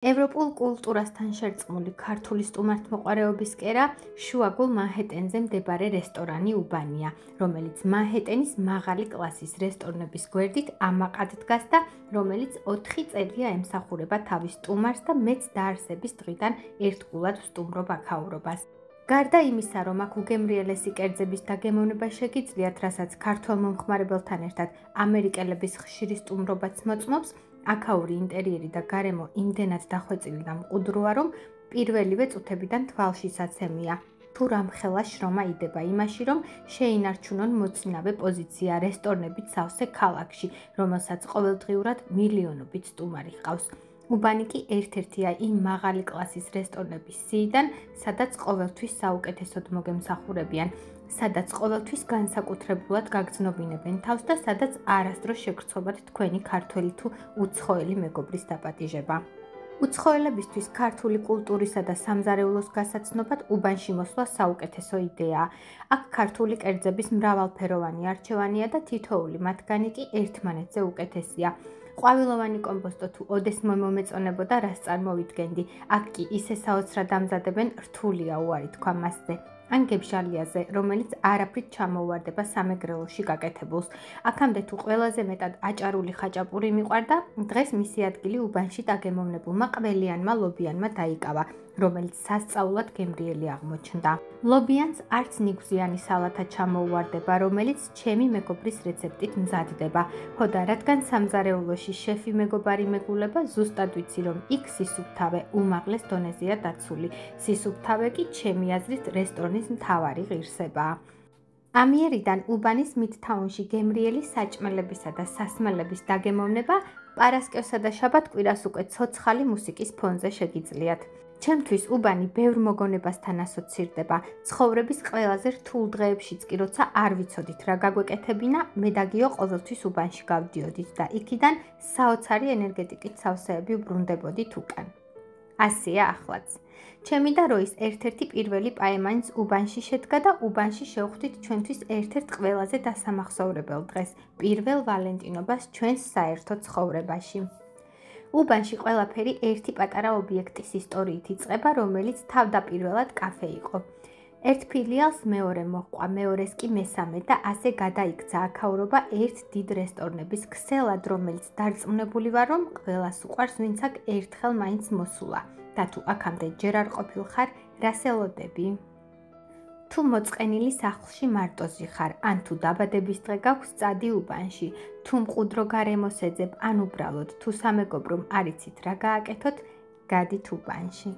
ევროპულ კულტურასთან შერწყმული ქართული სტუმართმოყვარეობის კერა შუაგულ მანჰეტენზე მდებარე რესტორანი უბანია, რომელიც მანჰეტენის მაღალი კლასის რესტორნების გვერდით ამაყად დგას და რომელიც 4 წელია ემსახურება თავის სტუმარს და მეც დაარსების დღიდან ერთგულად ვსტუმრობ აქაურობას. გარდა იმისა, რომ აქ უგემრიელესი კერძების დაგემოვნება შეგიძლიათ, რასაც ქართველ მომხმარებელთან ერთად ამერიკელების ხშირი სტუმრობაც მოწმობს, აქაური ინტერიერი და გარემო იმდენად დახვეწილი და მყუდროა, რომ პირველივე წუთებიდან თვალშისაცემია. თუ რამხელა შრომა იდება იმაში, რომ შეინარჩუნონ მოწინავე პოზიცია რესტორნებით სავსე ქალაქში, რომელსაც ყოველდღიურად მილიონობით სტუმარი ჰყავს. უბანი კი ერთ-ერთია იმ მაღალი კლასის რესტორნების სიიდან, სადაც ყოველთვის საუკეთესოდ მოგემსახურებიან, სადაც ყოველთვის განსაკუთრებულად გაგრძნობინებენ თავს და სადაც არასდროს შეგრცხვებათ თქვენი ქართველი თუ უცხოელი მეგობრის დაპატიჟება. უცხოელებისთვის ქართული კულტურისა და სამზარეულოს გასაცნობად უბანში მოსვლა საუკეთესო იდეაა. აქ ქართული კერძების მრავალფეროვანი არჩევანია და თითოეული მათგანი კი ერთმანეთზე უკეთესია. ყვავილოვანი კომპოსტო თუ ოდეს მომეწონებოდა, რას წარმოვიდგენდი, აქ კი ისე საოცრად ამზადებენ, რთულია უარი თქვა მასზე. ან გებჟალიაზე, რომელიც არაფრით ჩამოუვარდება სამეგრელოში გაკეთებულს. აქამდე თუ ყველაზე მეტად აჭარული ხაჭაპური მიყვარდა, დღეს მისი ადგილი უბანში დაგემოვნებულმა ყველიანმა ლობიანმა დაიკავა, რომელიც სასწაულად გემრიელი აღმოჩნდა. ლობიანს არც ნიგვზიანი სალათა ჩამოუვარდება, რომელიც ჩემი მეგობრის რეცეპტით მზადდება. ხოდა, რადგან სამზარეულოში შეფი მეგობარი მეგულება, ზუსტად ვიცი, რომ იქ სისუფთავე უმაღლეს დონეზეა დაცული. სისუფთავე კი ჩემი აზრით რესტორნის მთავარი ღირსებაა. ამიერიდან უბანის მიდთაუნში გემრიელი საჭმელებისა და სასმელების დაგემოვნება პარასკევსა და შაბათ-კვირას უკვე ცოცხალი მუსიკის ფონზე შეგიძლიათ. ჩემთვის უბანი ბევრ მოგონებასთან ასოცირდება. ცხოვრების ყველაზე რთულ დღეებშიც კი როცა არ ვიცოდით რა გაგვეკეთებინა, მე და გიო ყოველთვის უბანში გავდიოდით და იქიდან საოცარი ენერგეტიკით სავსეები ვბრუნდებოდით უკან. ასეა ახლაც. ჩემი და როის ერთ-ერთი პირველი პაემანიც უბანში შედგა და უბანში შევხვდით ჩვენთვის ერთ-ერთ ყველაზე დასამახსოვრებელ დღეს, პირველ ვალენტინობას ჩვენს საერთო ცხოვრებაში. უბანში ყველაფერი ერთი პატარა ობიექტის ისტორიით იწყება, რომელიც თავდაპირველად კაფე იყო. ერთ ფილიალს მეორე მოჰყვა, მეორეს კი მესამე და ასე გადაიქცა აქაურობა ერთ დიდ რესტორნების ქსელად, რომელიც დარწმუნებული ვარ, რომ ყველას უყვარს, ვინც აქ ერთხელ მაინც მოსულა. და თუ აქამდე ჯერ არ ყოფილხარ, რას ელოდები? თუ მოწყენილი სახლში მარტოზი ხარ, ან თუ დაბადების დღე გაქვს წადი უბანში, თუ მყუდრო გარემოს ეძებ, ან უბრალოდ თუ სამეგობრომ არ იცით რა გააკეთოთ, გადით უბანში.